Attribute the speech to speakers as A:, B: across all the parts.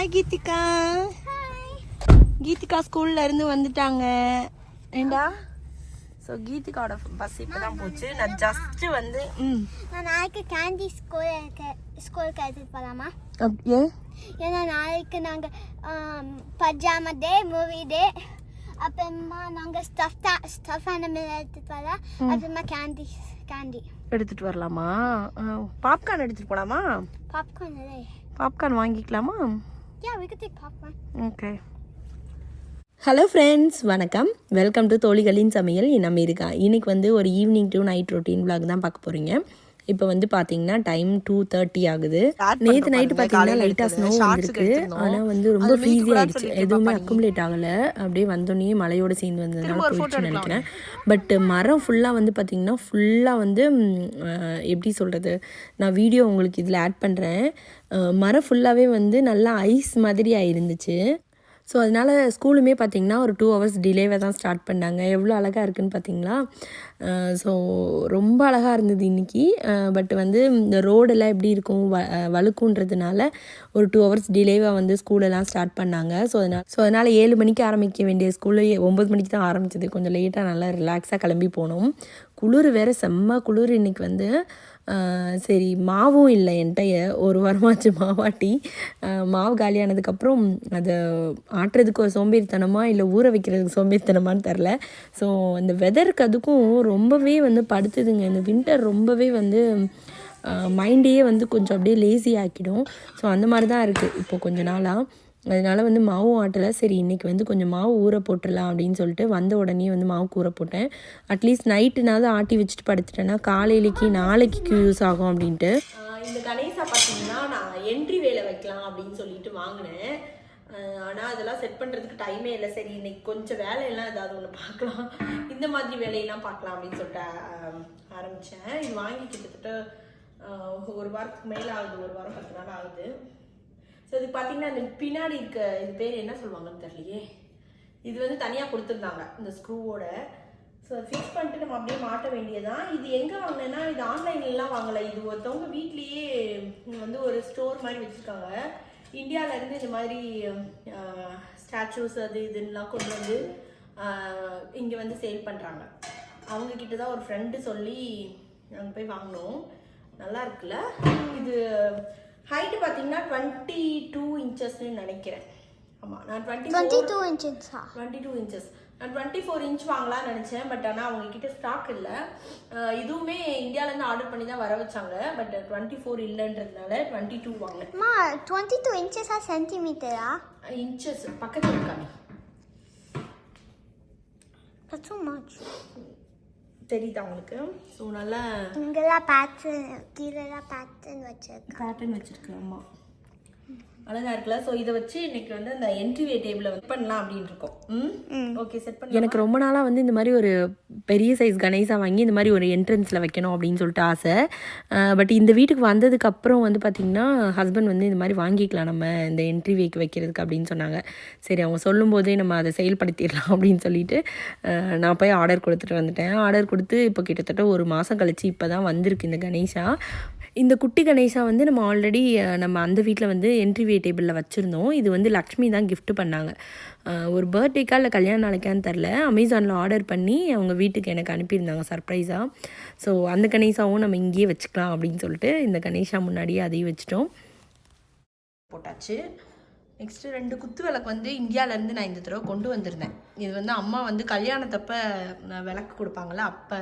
A: Hi Geethika. Geethika ஸ்கூல்ல இருந்து வந்துட்டாங்க. ஏண்டா ஸோ கீதிகாவோட பஸ் இப்போ தான் போச்சு. நான் ஜஸ்ட் வந்து
B: நான் நாளைக்கு கேண்டி ஸ்கூலுக்கு எடுத்துட்டு போகலாமா?
A: ஏன்?
B: ஏன்னா நாளைக்கு நாங்கள் பஜாமா டே, மூவி டே, அப்புறமா நாங்கள் ஸ்டஃப் அனிமல் எடுத்துட்டு வரலாம். அப்புறமா கேண்டி
A: எடுத்துட்டு வரலாமா? பாப்கார்ன் எடுத்துட்டு போலாமா? பாப்கார்ன் வாங்கிக்கலாமா?
B: Yeah, we could take popcorn.
A: Okay. Hello friends, வணக்கம். வெல்கம் டு தோழிகளின் சமையல் இன் அமெரிக்கா. இன்றைக்கி வந்து ஒரு evening to night routine vlog தான் பார்க்க போகிறீங்க. இப்போ வந்து பார்த்தீங்கன்னா டைம் 2:30 ஆகுது. நேற்று நைட்டு பார்த்தீங்கன்னா லைட்டாக ஸ்னோ வந்துருக்கு. ஆனால் வந்து ரொம்ப ஃப்ரீஸி ஆகிடுச்சு. எதுவுமே அக்குமுலேட் ஆகலை. அப்படியே வந்தோடனே மழையோடு சேர்ந்து வந்ததுனால போயிடுச்சுன்னு நினைக்கிறேன். பட் மரம் ஃபுல்லாக வந்து பார்த்திங்கன்னா ஃபுல்லாக வந்து எப்படி சொல்கிறது, நான் வீடியோ உங்களுக்கு இதில் ஆட் பண்ணுறேன். மரம் ஃபுல்லாகவே வந்து நல்லா ஐஸ் மாதிரி ஆயிருந்துச்சு. ஸோ அதனால் ஸ்கூலுமே பார்த்திங்கன்னா ஒரு 2 hours டிலேவை தான் ஸ்டார்ட் பண்ணாங்க. எவ்வளோ அழகாக இருக்குதுன்னு பார்த்தீங்களா? ஸோ ரொம்ப அழகாக இருந்தது இன்றைக்கி. பட் வந்து இந்த ரோடெல்லாம் எப்படி இருக்கும் வழுக்குன்றதுனால ஒரு 2 hours டிலேவாக வந்து ஸ்கூலெல்லாம் ஸ்டார்ட் பண்ணாங்க. ஸோ அதனால் 7 மணிக்கு ஆரம்பிக்க வேண்டிய ஸ்கூலு 9 மணிக்கு தான் ஆரம்பிச்சது. கொஞ்சம் லேட்டாக நல்லா ரிலாக்ஸாக கிளம்பி போனோம். குளிர் வேறு செம்ம குளிர் இன்றைக்கி வந்து. சரி, மாவும் இல்லை என்கிட்ட. ஒரு வாரமாச்சு மாவாட்டி. மாவு காலியானதுக்கப்புறம் அதை ஆட்டுறதுக்கு ஒரு சோம்பேறித்தனமா இல்லை ஊற வைக்கிறதுக்கு சோம்பேறித்தனமானு தெரில. ஸோ அந்த வெதருக்கு அதுக்கும் ரொம்பவே வந்து படுத்துதுங்க. இந்த வின்டர் ரொம்பவே வந்து மைண்டையே வந்து கொஞ்சம் அப்படியே லேசி ஆக்கிடும். ஸோ அந்த மாதிரி தான் இருக்குது இப்போ கொஞ்ச நாளாக. அதனால் வந்து மாவும் ஆட்டலை. சரி, இன்றைக்கி வந்து கொஞ்சம் மாவு ஊற போட்டுடலாம் அப்படின்னு சொல்லிட்டு வந்த உடனே வந்து மாவு ஊற போட்டேன். அட்லீஸ்ட் நைட்டுனாவது ஆட்டி வச்சுட்டு படுத்துட்டேன்னா நாளைக்கு யூஸ் ஆகும் அப்படின்ட்டு. இந்த கணேசா பார்த்தீங்கன்னா நான் என்ட்ரி வேலை வைக்கலாம் அப்படின்னு சொல்லிட்டு வாங்கினேன். ஆனால் அதெல்லாம் செட் பண்ணுறதுக்கு டைமே இல்லை. சரி, இன்னைக்கு கொஞ்சம் வேலையெல்லாம் ஏதாவது ஒன்று பார்க்கலாம், இந்த மாதிரி வேலையெல்லாம் பார்க்கலாம் அப்படின்னு சொல்லிட்டு ஆரம்பித்தேன். இது வாங்கி கிட்டத்தட்ட ஒரு வாரத்துக்கு மேலே ஆகுது. ஒரு வாரம் 10 நாள் ஆகுது. ஸோ இது பார்த்தீங்கன்னா இந்த பின்னாடி இருக்க இது பேர் என்ன சொல்லுவாங்கன்னு தெரியலையே. இது வந்து தனியாக கொடுத்துருந்தாங்க இந்த ஸ்க்ரூவோட. ஸோ அதை ஃபிக்ஸ் பண்ணிட்டு நம்ம அப்படியே மாட்ட வேண்டியதான். இது எங்கே வாங்கினேன்னா இது ஆன்லைன்லாம் வாங்கலை. இது ஒருத்தவங்க வீட்லேயே வந்து ஒரு ஸ்டோர் மாதிரி வச்சுருக்காங்க. இந்தியாவிலேருந்து இந்த மாதிரி ஸ்டாச்சூஸ் அது இதுன்னெலாம் கொண்டு வந்து இங்கே வந்து சேல் பண்ணுறாங்க. அவங்கக்கிட்ட தான் ஒரு ஃப்ரெண்டு சொல்லி நாங்கள் போய் வாங்கினோம். நல்லா இருக்குல்ல இது. ஹைட்டு பார்த்தீங்கன்னா 22 inchesன்னு நினைக்கிறேன். ஆமாம், நான் 22 inches. நான் 24 inch வாங்கலாம்னு நினச்சேன். பட் ஆனால் அவங்கக்கிட்ட ஸ்டாக் இல்லை. இதுவுமே இந்தியாவிலேருந்து ஆர்டர் பண்ணி தான் வர வச்சாங்க. பட் 24 இல்லைன்றதுனால 22 வாங்கினேன்.
B: 22 inches சென்டிமீட்டரா?
A: இன்ச்சஸ் பக்கத்தில் இருக்காங்க.
B: That's so much.
A: தெரியுதா உங்களுக்கு? ஸோ நல்லா
B: இங்கெல்லாம் பேட்டர்ன்
A: வச்சிருக்கு. ஆமாம், அழகாக இருக்குல்ல. ஸோ இதை வச்சு இன்னைக்கு வந்து அந்த என்ட்ரிவே டேபிளை வந்து பண்ணலாம் அப்படின்னு இருக்கோம். ஓகே, செட் பண்ணி. எனக்கு ரொம்ப நாளாக வந்து இந்த மாதிரி ஒரு பெரிய சைஸ் கணேசா வாங்கி இந்த மாதிரி ஒரு என்ட்ரன்ஸில் வைக்கணும் அப்படின்னு சொல்லிட்டு ஆசை. பட் இந்த வீட்டுக்கு வந்ததுக்கப்புறம் வந்து பார்த்திங்கன்னா ஹஸ்பண்ட் வந்து இந்த மாதிரி வாங்கிக்கலாம் நம்ம இந்த என்ட்ரிவேக்கு வைக்கிறதுக்கு அப்படின்னு சொன்னாங்க. சரி, அவங்க சொல்லும்போதே நம்ம அதை செயல்படுத்திடலாம் அப்படின்னு சொல்லிட்டு நான் போய் ஆர்டர் கொடுத்துட்டு வந்துட்டேன். ஆர்டர் கொடுத்து இப்போ கிட்டத்தட்ட ஒரு மாதம் கழிச்சு இப்போ தான் வந்திருக்கு இந்த கணேசா. இந்த குட்டி கணேசா வந்து நம்ம ஆல்ரெடி நம்ம அந்த வீட்டில் வந்து என்ட்ரிவே டேபிளில் வச்சுருந்தோம். இது வந்து லக்ஷ்மி தான் கிஃப்ட் பண்ணாங்க. ஒரு பர்த்டேக்கா இல்லை கல்யாண நாளைக்கான்னு தெரில. அமேசானில் ஆர்டர் பண்ணி அவங்க வீட்டுக்கு எனக்கு அனுப்பியிருந்தாங்க சர்ப்ரைஸாக. ஸோ அந்த கணேசாவும் நம்ம இங்கேயே வச்சுக்கலாம் அப்படின்னு சொல்லிட்டு இந்த கணேசா முன்னாடியே அதையும் வச்சுட்டோம், போட்டாச்சு. நெக்ஸ்ட்டு 2 குத்து விளக்கு வந்து இந்தியாவிலேருந்து நான் இந்த தடவை கொண்டு வந்திருந்தேன். இது வந்து அம்மா வந்து கல்யாணத்தப்போ விளக்கு கொடுப்பாங்களே அப்போ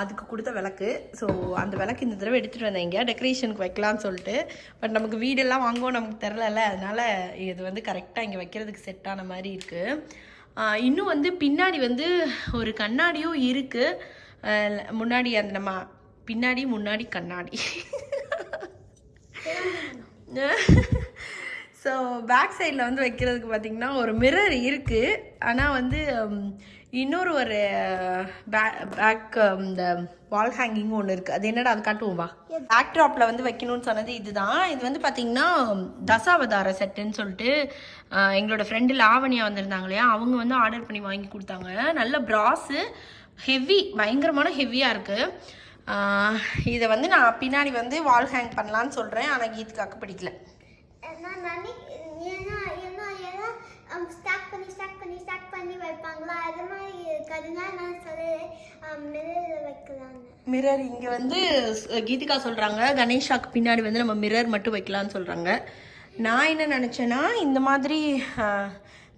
A: அதுக்கு கொடுத்த விளக்கு. ஸோ அந்த விளக்கு இந்த தடவை எடுத்துகிட்டு வந்தேன் இங்கே டெக்கரேஷனுக்கு வைக்கலான்னு சொல்லிட்டு. பட் நமக்கு வீடெல்லாம் வாங்குவோம் நமக்கு தெரிலல, அதனால் இது வந்து கரெக்டாக இங்கே வைக்கிறதுக்கு செட் ஆன மாதிரி இருக்குது. இன்னும் வந்து பின்னாடி வந்து ஒரு கண்ணாடியும் இருக்குது. முன்னாடி அந்த நம்ம முன்னாடி கண்ணாடி. ஸோ பேக் சைடில் வந்து வைக்கிறதுக்கு பார்த்திங்கன்னா ஒரு மிரர் இருக்குது. ஆனால் வந்து இன்னொரு ஒரு பேக் இந்த வால் ஹேங்கிங் ஒன்று இருக்குது. அது என்னடா அது காட்டுவோம் வா. பேக் ட்ராப்பில் வந்து வைக்கணும்னு சொன்னது இதுதான். இது வந்து பார்த்திங்கன்னா தசாவதார செட்டுன்னு சொல்லிட்டு எங்களோட ஃப்ரெண்டு லாவணியா வந்திருந்தாங்க இல்லையா, அவங்க வந்து ஆர்டர் பண்ணி வாங்கி கொடுத்தாங்க. நல்ல ப்ராஸு, ஹெவி, பயங்கரமான ஹெவியாக இருக்குது. இதை வந்து நான் பின்னாடி வந்து வால் ஹேங் பண்ணலான்னு சொல்கிறேன். ஆனால் கீத்துக்காக்கு பிடிக்கல.
B: ஸ்டாக் பண்ணி வைப்பாங்களா அது மாதிரி இருக்குதுன்னா நான் சொல்லுறேன் மிரரில் வைக்கலான்னு.
A: மிரர் இங்கே வந்து கீதிகா சொல்கிறாங்க கணேஷாக்கு பின்னாடி வந்து நம்ம மிரர் மட்டும் வைக்கலான்னு சொல்கிறாங்க. நான் என்ன நினச்சேன்னா இந்த மாதிரி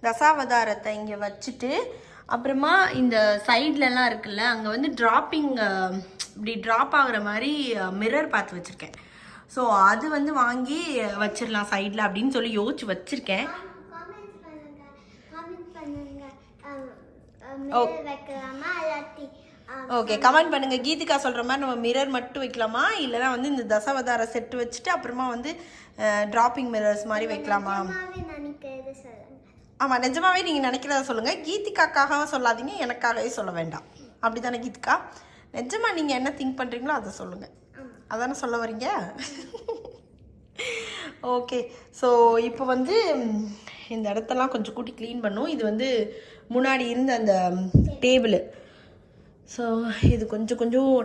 A: தசாவதாரத்தை இங்கே வச்சுட்டு அப்புறமா இந்த சைட்லலாம் இருக்குல்ல அங்கே வந்து ட்ராப்பிங் இப்படி ட்ராப் ஆகுற மாதிரி மிரர் பார்த்து வச்சுருக்கேன். ஸோ அது வந்து வாங்கி வச்சிடலாம் சைடில் அப்படின்னு சொல்லி யோசிச்சு வச்சுருக்கேன். ஓகே கமெண்ட் பண்ணுங்க கீதிகா சொல்கிற மாதிரி நம்ம மிரர் மட்டும் வைக்கலாமா இல்லைனா வந்து இந்த தசாவதார செட்டு வச்சுட்டு அப்புறமா வந்து ட்ராப்பிங் மிரர்ஸ் மாதிரி வைக்கலாமா? ஆமாம் நிஜமாவே நீங்கள் நினைக்கிறத சொல்லுங்கள். கீதிகாக்காக சொல்லாதீங்க, எனக்காகவே சொல்ல வேண்டாம். அப்படி தானே கீதிகா? நிஜமாக நீங்கள் என்ன திங்க் பண்ணுறீங்களோ அதை சொல்லுங்கள். அதானே சொல்ல வரீங்க? ஓகே ஸோ இப்போ வந்து இந்த இடத்தெல்லாம் கொஞ்சம் கூட்டி க்ளீன் பண்ணும். இது வந்து முன்னாடி இருந்த அந்த டேபிள். ஸோ இது கொஞ்சம்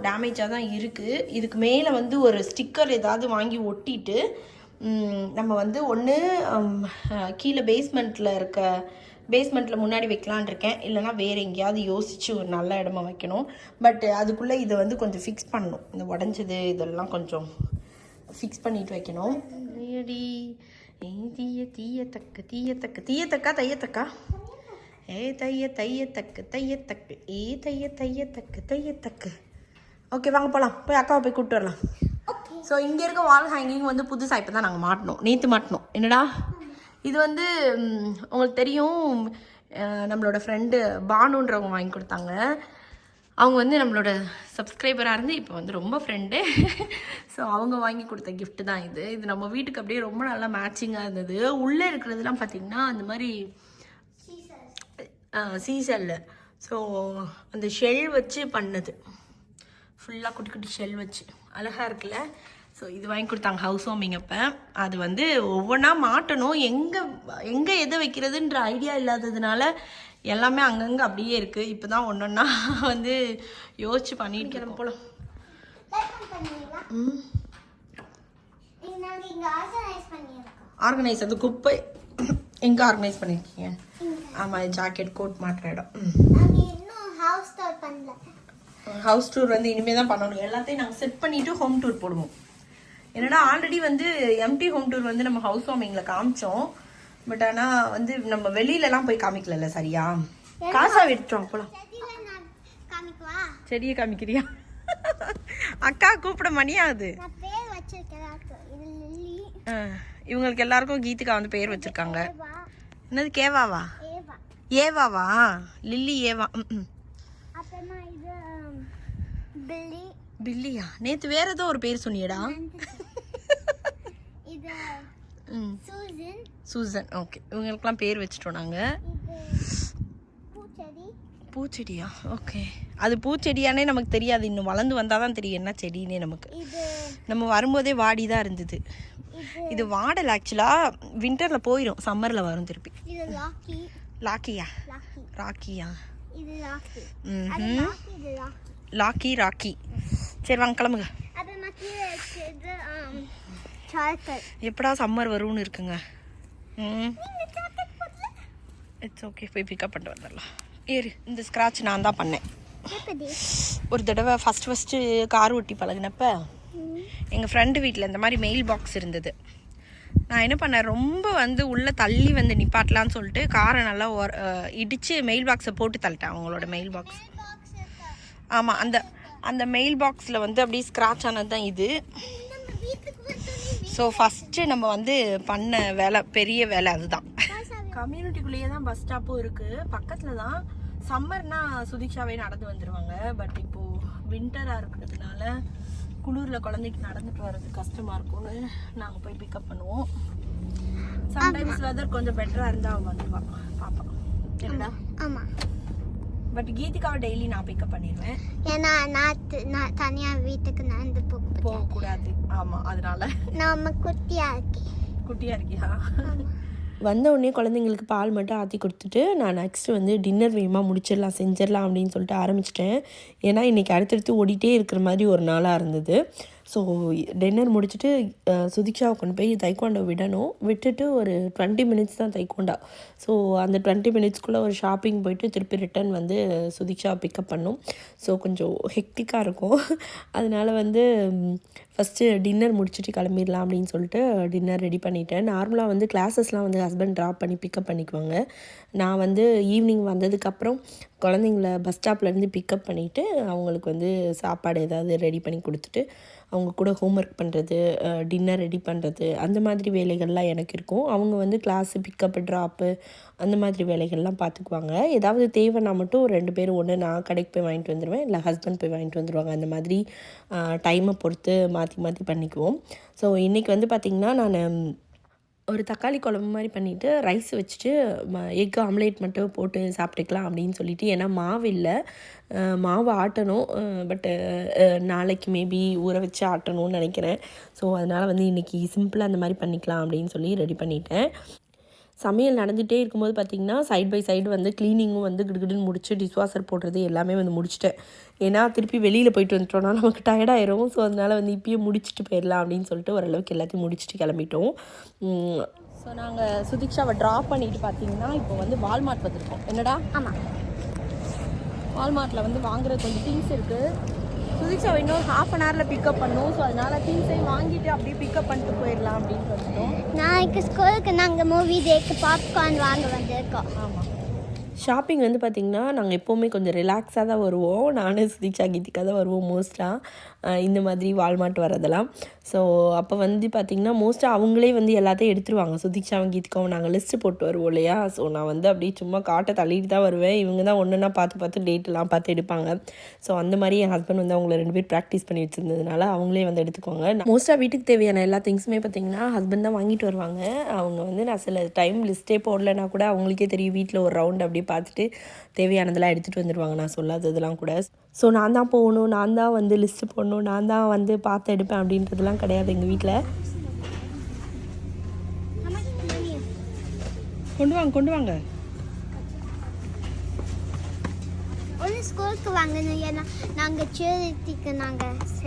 A: டேமேஜாக தான் இருக்குது. இதுக்கு மேலே வந்து ஒரு ஸ்டிக்கர் ஏதாவது வாங்கி ஒட்டிட்டு நம்ம வந்து ஒன்று கீழே பேஸ்மெண்ட்டில் முன்னாடி வைக்கலான் இருக்கேன். இல்லைனா வேறு எங்கேயாவது யோசித்து ஒரு நல்ல இடமா வைக்கணும். பட் அதுக்குள்ளே இதை வந்து கொஞ்சம் ஃபிக்ஸ் பண்ணணும். இந்த உடஞ்சது இதெல்லாம் கொஞ்சம் ஃபிக்ஸ் பண்ணிட்டு வைக்கணும். தீயத்தக்கா தையத்தக்கு. ஓகே வாங்க போகலாம். போய் அக்காவை போய் கூப்பிட்டு வரலாம். ஸோ இங்கே இருக்க வால் ஹேங்கிங் வந்து புதுசாக இப்போ தான் நாங்கள் மாட்டினோம். நேற்று மாட்டினோம். என்னடா இது வந்து உங்களுக்கு தெரியும் நம்மளோட ஃப்ரெண்டு பானுன்றவங்க வாங்கி கொடுத்தாங்க. அவங்க வந்து நம்மளோட சப்ஸ்கிரைபராக இருந்து இப்போ வந்து ரொம்ப ஃப்ரெண்டு. ஸோ அவங்க வாங்கி கொடுத்த கிஃப்ட் தான் இது. இது நம்ம வீட்டுக்கு அப்படியே ரொம்ப நல்லா மேட்சிங்காக இருந்தது. உள்ளே இருக்கிறதுலாம் பார்த்திங்கன்னா அந்த மாதிரி சீசல்ல ஸோ அந்த ஷெல் வச்சு பண்ணது ஃபுல்லாக குட்டி குட்டி ஷெல் வச்சு அழகாக இருக்குல்ல. ஸோ இது வாங்கி கொடுத்தாங்க ஹவுஸ் வார்மிங் அப்போ. அது வந்து ஒவ்வொன்றா மாட்டணும். எங்கே எதை வைக்கிறதுன்ற ஐடியா இல்லாததுனால எல்லாமே அங்கங்கே அப்படியே இருக்குது. இப்போ தான் ஒன்றொன்னா வந்து யோசிச்சு பண்ணிட்டு கிளம்ப போகலாம். ஆர்கனைஸ் அது குப்பை எங்கே ஆர்கனைஸ் பண்ணியிருக்கீங்க? ஆமாம் ஜாக்கெட் கோட் மாட்டுற இடம். ஹவுஸ் டூர் வந்து இனிமேல் தான் பண்ணணும். எல்லாத்தையும் நாங்கள் செட் பண்ணிவிட்டு ஹோம் டூர் போடுவோம். என்னடா ஆல்ரெடி வந்து எம்டி ஹோம் டூர் வந்து நம்ம ஹவுஸ் வார்மிங்கில் காமிச்சோம். பட் ஆனால் வந்து நம்ம வெளியிலலாம் போய் காமிக்கல சரியா? காசா விட்டுறோம் போலாம். செடியை காமிக்கிறியா? அக்கா கூப்பிட மணியாது. இவங்களுக்கு எல்லாருக்கும் கீதிகா வந்து பேர் வச்சிருக்காங்க. என்னது கேவாவா? ஏவாவா? லில்லி ஏவா. பில்லியா? நேத்து வேற ஏதோ ஒரு பேர் சொன்னியடா. சூசன். ஓகே இவங்களுக்குலாம் பேர் வச்சுட்டோம் நாங்கள். பூச்செடியா? ஓகே அது பூச்செடியானே நமக்கு தெரியாது. இன்னும் வளர்ந்து வந்தால் தான் தெரியும் என்ன செடின்னே நமக்கு. நம்ம வரும்போதே வாடி தான் இருந்தது. இது வாடல் ஆக்சுவலாக வின்டரில் போயிடும், சம்மரில் வரும் திருப்பி. லாக்கியா? ராக்கியா? ராக்கி. சரி வாங்க கிளம்புங்க. எப்படா சம்மர் வரும்னு இருக்குங்க. இட்ஸ் ஓகே போய் பிக்கப் பண்ணிட்டு வந்துடலாம். இந்த ஸ்க்ராட்ச் நான் தான் பண்ணேன் ஒரு தடவை. ஃபஸ்ட்டு கார் ஓட்டி பழகினப்ப எங்கள் ஃப்ரெண்டு வீட்டில் இந்த மாதிரி மெயில் பாக்ஸ் இருந்தது. நான் என்ன பண்ணேன், ரொம்ப வந்து உள்ளே தள்ளி வந்து நிப்பாட்டலான்னு சொல்லிட்டு காரை நல்லா இடித்து மெயில் பாக்ஸை போட்டு தள்ளிட்டேன். அவங்களோட மெயில் பாக்ஸ். ஆமாம் அந்த மெயில் பாக்ஸில் வந்து அப்படியே ஸ்க்ராட்ச் ஆனது தான் இது. ஸோ ஃபஸ்ட்டு நம்ம வந்து பண்ண வேலை, பெரிய வேலை அதுதான். கம்யூனிட்டிக்குள்ளேயே தான் பஸ் ஸ்டாப்பும் இருக்குது, பக்கத்தில் தான். சம்மர்னா சுதிக்ஷாவே நடந்து வந்துடுவாங்க. பட் இப்போது வின்டராக இருக்கிறதுனால குளிரில் குழந்தைக்கு நடந்துட்டு வர்றது கஷ்டமாக இருக்கும்னு நாங்கள் போய் பிக்கப் பண்ணுவோம். சம்டைம்ஸ் வெதர் கொஞ்சம் பெட்டராக இருந்தால் அவன் வந்துடுவான் பாப்பா. சரிடா? ஆமாம். பட் கீதிகாவை டெய்லி நான் பிக்கப் பண்ணிடுவேன்.
B: ஏன்னா நான் தனியாக வீட்டுக்கு நடந்து
A: போகக்கூடாது. ஆமாம் அதனால.
B: நம்ம குட்டியாக
A: இருக்கியா? வந்த உடனே குழந்தைங்களுக்கு பால் மட்டும் ஆற்றி கொடுத்துட்டு நான் நெக்ஸ்ட்டு வந்து டின்னர் வேகமாக செஞ்சிடலாம் அப்படின்னு சொல்லிட்டு ஆரம்பிச்சிட்டேன். ஏன்னா இன்றைக்கி அடுத்தடுத்து ஓடிட்டே இருக்கிற மாதிரி ஒரு நாளாக இருந்தது. ஸோ டின்னர் முடிச்சுட்டு சுதிக்ஷாவை கொண்டு போய் தைக்கோண்டா விட்டுட்டு ஒரு 20 மினிட்ஸ் தான் தைக்கோண்டா. ஸோ அந்த 20 மினிட்ஸ்க்குள்ளே ஒரு ஷாப்பிங் போயிட்டு திருப்பி ரிட்டன் வந்து சுதிக்ஷாவை பிக்கப் பண்ணோம். ஸோ கொஞ்சம் ஹெக்டிக்காக இருக்கும். அதனால் வந்து ஃபஸ்ட்டு டின்னர் முடிச்சுட்டு கிளம்பிடலாம் அப்படின்னு சொல்லிட்டு டின்னர் ரெடி பண்ணிட்டேன். நார்மலாக வந்து கிளாஸஸ்லாம் வந்து ஹஸ்பண்ட் ட்ராப் பண்ணி பிக்கப் பண்ணிக்குவாங்க. நான் வந்து ஈவினிங் வந்ததுக்கப்புறம் குழந்தைங்கள பஸ் ஸ்டாப்லேருந்து பிக்கப் பண்ணிவிட்டு அவங்களுக்கு வந்து சாப்பாடு ஏதாவது ரெடி பண்ணி கொடுத்துட்டு அவங்க கூட ஹோம்ஒர்க் பண்ணுறது, டின்னர் ரெடி பண்ணுறது, அந்த மாதிரி வேலைகள்லாம் எனக்கு இருக்கும். அவங்க வந்து கிளாஸு பிக்கப்பு ட்ராப்பு அந்த மாதிரி வேலைகள்லாம் பார்த்துக்குவாங்க. ஏதாவது தேவைன்னா மட்டும் 2 பேரும் ஒன்று நான் கடைக்கு போய் வாங்கிட்டு வந்துடுவேன், இல்லை ஹஸ்பண்ட் போய் வாங்கிட்டு வந்துடுவாங்க. அந்த மாதிரி டைமை பொறுத்து மாற்றி மாற்றி பண்ணிக்குவோம். ஸோ இன்றைக்கி வந்து பார்த்திங்கன்னா நான் ஒரு தக்காளி குழம்பு மாதிரி பண்ணிவிட்டு ரைஸ் வச்சுட்டு எக் ஆம்லேட் மட்டும் போட்டு சாப்பிட்டுக்கலாம் அப்படின்னு சொல்லிட்டு, ஏன்னா மாவு இல்லை, மாவு ஆட்டணும். பட்டு நாளைக்கு மேபி ஊற வச்சு ஆட்டணும்னு நினைக்கிறேன். ஸோ அதனால் வந்து இன்றைக்கி சிம்பிளாக அந்த மாதிரி பண்ணிக்கலாம் அப்படின்னு சொல்லி ரெடி பண்ணிட்டேன். சமையல் நடந்துகிட்டே இருக்கும்போது பார்த்திங்கன்னா சைட் பை சைடு வந்து க்ளீனிங்கும் வந்து கிடுகிடுன்னு முடிச்சு டிஷ்வாஷர் போடுறது எல்லாமே வந்து முடிச்சிட்டேன். ஏன்னா திருப்பி வெளியில் போயிட்டு வந்துட்டோம்னா நமக்கு டயர்டாயிரும். ஸோ அதனால் வந்து இப்பயே முடிச்சுட்டு போயிடலாம் அப்படின்னு சொல்லிட்டு ஓரளவுக்கு எல்லாத்தையும் முடிச்சுட்டு கிளம்பிட்டோம். ஸோ நாங்கள் சுதிக்ஷாவை ட்ராப் பண்ணிட்டு பார்த்திங்கன்னா இப்போ வந்து வால்மார்ட் வந்திருக்கோம். என்னடா?
B: ஆமாம்,
A: வால்மார்ட்டில் வந்து வாங்குற கொஞ்சம் திங்ஸ் இருக்குது. சுதிக்ஷாவை இன்னும் 1/2 அன் ஹவரில் பிக்கப் பண்ணோம். ஸோ அதனால் திங்ஸையும் வாங்கிட்டு அப்படியே பிக்கப் பண்ணிட்டு போயிடலாம் அப்படின்னு வந்துட்டோம்.
B: நாளைக்கு ஸ்கூலுக்கு நாங்கள் மூவி டேக்கு பாப்கார்ன் வாங்க வந்திருக்கோம்.
A: ஆமாம், ஷாப்பிங் வந்து பார்த்திங்கன்னா நாங்கள் எப்போவுமே கொஞ்சம் ரிலாக்ஸாக தான் வருவோம். நானும் சுதிக்ஷா கீதிக்காக தான் வருவோம் மோஸ்ட்டாக இந்த மாதிரி வால்மார்ட் வரதெல்லாம். ஸோ அப்போ வந்து பார்த்திங்கன்னா மோஸ்ட்டாக அவங்களே வந்து எல்லாத்தையும் எடுத்துருவாங்க. சுதிக்ஷாவும் கீதிக்காவும் நாங்கள் லிஸ்ட்டு போட்டு வருவோம் இல்லையா. ஸோ நான் வந்து அப்படியே சும்மா காட்டை தள்ளிட்டு தான் வருவேன். இவங்க தான் ஒன்றுனா பார்த்து டேட்டெல்லாம் பார்த்து எடுப்பாங்க. ஸோ அந்த மாதிரி என் ஹஸ்பண்ட் வந்து அவங்கள 2 பேர் ப்ராக்டிஸ் பண்ணி வச்சுருந்ததுனால அவங்களே வந்து எடுத்துக்குவாங்க. மோஸ்ட்டாக வீட்டுக்கு தேவையான எல்லா திங்ஸுமே பார்த்திங்கன்னா ஹஸ்பண்ட் தான் வாங்கிட்டு வருவாங்க. அவங்க வந்து நான் சில டைம் லிஸ்ட்டே போடலைன்னா கூட அவங்களுக்கே தெரியும், வீட்டில் ஒரு ரவுண்ட் அப்படியே பார்த்துட்டு தேவையானதெல்லாம் எடுத்துகிட்டு வந்துடுவாங்க, நான் சொல்லாததெல்லாம் கூட. ஸோ நான் தான் போகணும், நான் தான் வந்து லிஸ்ட்டு போடணும், நான் தான் வந்து பார்த்து எடுப்பேன் அப்படின்றதுலாம் கிடையாது எங்கள் வீட்டில். கொண்டு வாங்க
B: ஒன்று ஸ்கூலுக்கு வாங்கணும். ஏன்னா நாங்கள்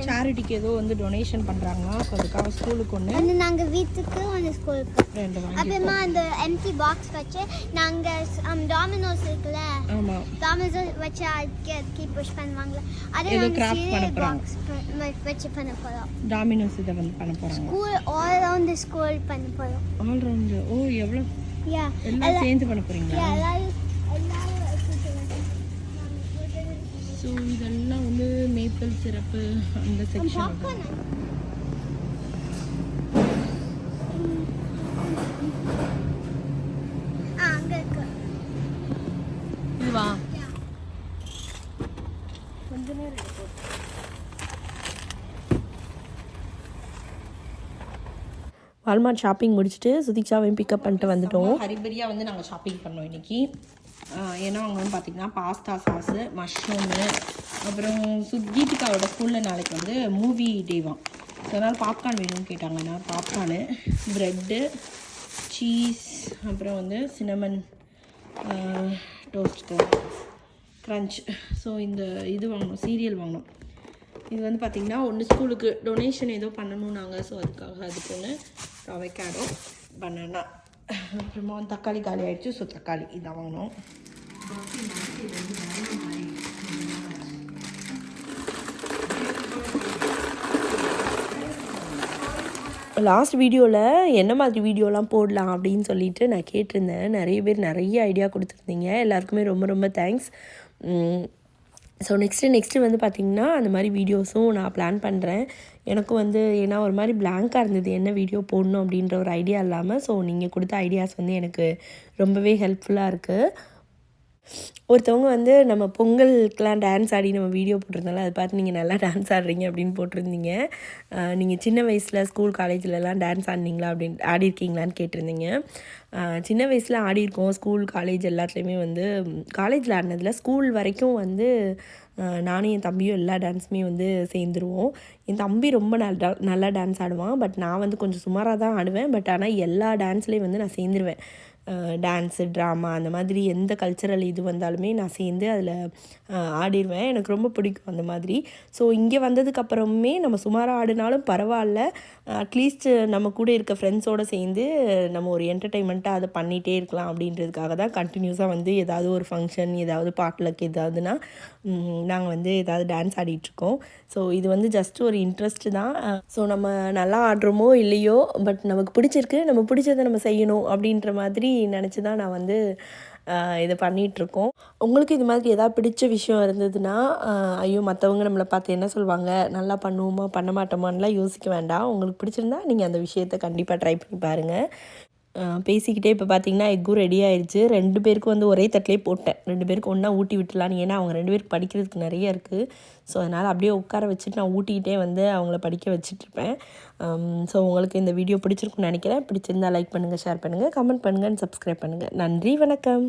A: சேரிட்டிக்கு ஏதோ வந்து டொனேஷன் பண்ணுறாங்களா. ஸோ அதுக்காக ஸ்கூலுக்கு
B: ஒன்று நாங்கள் வீட்டுக்கு ஒன்று ஸ்கூலுக்கு
A: 2
B: அப்புறமா அந்த எம்டி பாக்ஸ் வச்சு நாங்கள் டாமினோஸ் இருக்குல்ல,
A: ஆமாம்,
B: டாமினோஸ் வச்சு அதுக்கு புஷ் பண்ணுவாங்களே, அதை
A: ஏதோ
B: நாங்கள்
A: craft பண்ண
B: சீரியல்
A: போறாங்க.
B: பாக்ஸ் வச்சு பண்ண போகிறோம்.
A: டாமினோஸ் இதை வந்து பண்ண போகிறாங்க.
B: ஸ்கூல் ஆல் ரவுண்ட் ஸ்கூல் பண்ண போகிறோம்.
A: All round. ஓ, எவ்வளோ
B: யா,
A: எல்லாம் சேர்ந்து பண்ண போகிறீங்களா?
B: எல்லாரும்
A: ஸோ இதெல்லாம் வந்து மேப்பிள் சிரப்பு அந்த செக்ஷன்.
B: அங்கே இருக்கு.
A: இதுவா? கொஞ்ச நேரம் வால்மார்ட் ஷாப்பிங் முடிச்சுட்டு சுதிக்ஷாவையும் பிக்கப் பண்ணிட்டு வந்துட்டோம். ஹரிபரியாக வந்து நாங்கள் ஷாப்பிங் பண்ணோம் இன்றைக்கி. ஏன்னா அவங்க வந்து பார்த்திங்கன்னா பாஸ்தா சாஸு, மஷ்ரூமு, அப்புறம் கீதிகாவோட ஸ்கூலில் நாளைக்கு வந்து மூவி டேவாம். ஸோ அதனால் பாப்கார்ன் வேணும்னு கேட்டாங்க. நான் பாப்கார்னு, ப்ரெட்டு, சீஸ், அப்புறம் வந்து சினமன் டோஸ்ட் க்ரன்ச். ஸோ இந்த இது வாங்கணும், சீரியல் வாங்கணும். இது வந்து பார்த்திங்கன்னா ஒன்று ஸ்கூலுக்கு டொனேஷன் ஏதோ பண்ணணும் நாங்கள். ஸோ அதுக்கு ஒன்று அவக்காடோ, பனானா, அப்புறமா தக்காளி காலி ஆகிடுச்சு. ஸோ தக்காளி இதான் வாங்கினோம். லாஸ்ட் வீடியோவில் என்ன மாதிரி வீடியோலாம் போடலாம் அப்படின்னு சொல்லிட்டு நான் கேட்டிருந்தேன். நிறைய பேர் நிறைய ஐடியா கொடுத்துருந்தீங்க. எல்லாருக்குமே ரொம்ப ரொம்ப தேங்க்ஸ். ஸோ நெக்ஸ்ட்டு வந்து பார்த்திங்கன்னா அந்த மாதிரி வீடியோஸும் நான் பிளான் பண்ணுறேன். எனக்கும் வந்து ஏன்னா ஒரு மாதிரி பிளாங்காக இருந்தது, என்ன வீடியோ போடணும் அப்படின்ற ஒரு ஐடியா இல்லாமல். ஸோ நீங்கள் கொடுத்த ஐடியாஸ் வந்து எனக்கு ரொம்பவே ஹெல்ப்ஃபுல்லாக இருக்குது. ஒருத்தவங்க வந்து நம்ம பொங்கலுக்கெலாம் டான்ஸ் ஆடி நம்ம வீடியோ போட்டிருந்தாலும் அதை பார்த்து நீங்கள் நல்லா டான்ஸ் ஆடுறீங்க அப்படின்னு போட்டிருந்தீங்க. நீங்கள் சின்ன வயசில் ஸ்கூல் காலேஜ்லலாம் டான்ஸ் ஆடினீங்களா ஆடிருக்கீங்களான்னு கேட்டிருந்தீங்க. சின்ன வயசில் ஆடிருக்கோம். ஸ்கூல் காலேஜ் எல்லாத்துலேயுமே வந்து காலேஜில் ஆடினதில் ஸ்கூல் வரைக்கும் வந்து நானும் என் தம்பியும் எல்லா டான்ஸுமே வந்து சேர்ந்துருவோம். என் தம்பி ரொம்ப நல்லா டான்ஸ் ஆடுவான். பட் நான் வந்து கொஞ்சம் சுமாராக தான் ஆடுவேன். பட் ஆனால் எல்லா டான்ஸ்லேயும் வந்து நான் சேர்ந்துருவேன். டான்ஸு, ட்ராமா அந்த மாதிரி எந்த கல்ச்சரல் இது வந்தாலுமே நான் சேர்ந்து அதில் ஆடிடுவேன். எனக்கு ரொம்ப பிடிக்கும் அந்த மாதிரி. ஸோ இங்கே வந்ததுக்கப்புறமே நம்ம சுமாராக ஆடினாலும் பரவாயில்ல, அட்லீஸ்ட் நம்ம கூட இருக்க ஃப்ரெண்ட்ஸோடு சேர்ந்து நம்ம ஒரு என்டர்டெயின்மெண்ட்டாக அதை பண்ணிகிட்டே இருக்கலாம் அப்படின்றதுக்காக தான் கண்டினியூஸாக வந்து ஏதாவது ஒரு ஃபங்க்ஷன், ஏதாவது பாட்டுலக்கு ஏதாவதுன்னா நாங்கள் வந்து ஏதாவது டான்ஸ் ஆடிட்டுருக்கோம். ஸோ இது வந்து ஜஸ்ட் ஒரு இன்ட்ரெஸ்ட்டு தான். ஸோ நம்ம நல்லா ஆடுறோமோ இல்லையோ, பட் நமக்கு பிடிச்சிருக்கு, நம்ம பிடிச்சதை நம்ம செய்யணும் அப்படின்ற மாதிரி நினச்சி தான் நான் வந்து இதை பண்ணிகிட்ருக்கோம். உங்களுக்கு இது மாதிரி எதாவது பிடிச்ச விஷயம் இருந்ததுன்னா, ஐயோ மற்றவங்க நம்மளை பார்த்து என்ன சொல்லுவாங்க, நல்லா பண்ணுவோமா பண்ண மாட்டோமான்லாம் யோசிக்க வேண்டாம். உங்களுக்கு பிடிச்சிருந்தா நீங்கள் அந்த விஷயத்தை கண்டிப்பாக ட்ரை பண்ணி பாருங்கள். பேசிக்கிட்டே இப்போ பார்த்தீங்கன்னா எக்கும் ரெடி ஆயிடுச்சு. 2 பேருக்கும் வந்து ஒரே தட்டிலே போட்டேன். 2 பேருக்கு ஒன்றா ஊட்டி விட்டுலான்னு. ஏன்னா அவங்க 2 பேருக்கு படிக்கிறதுக்கு நிறைய இருக்குது. ஸோ அதனால் அப்படியே உட்கார வச்சுட்டு நான் ஊட்டிக்கிட்டே வந்து அவங்கள படிக்க வச்சுட்ருப்பேன். ஸோ உங்களுக்கு இந்த வீடியோ பிடிச்சிருக்குன்னு நினைக்கிறேன். பிடிச்சிருந்தா லைக் பண்ணுங்கள், ஷேர் பண்ணுங்கள், கமெண்ட் பண்ணுங்கள், சப்ஸ்கிரைப் பண்ணுங்கள். நன்றி, வணக்கம்.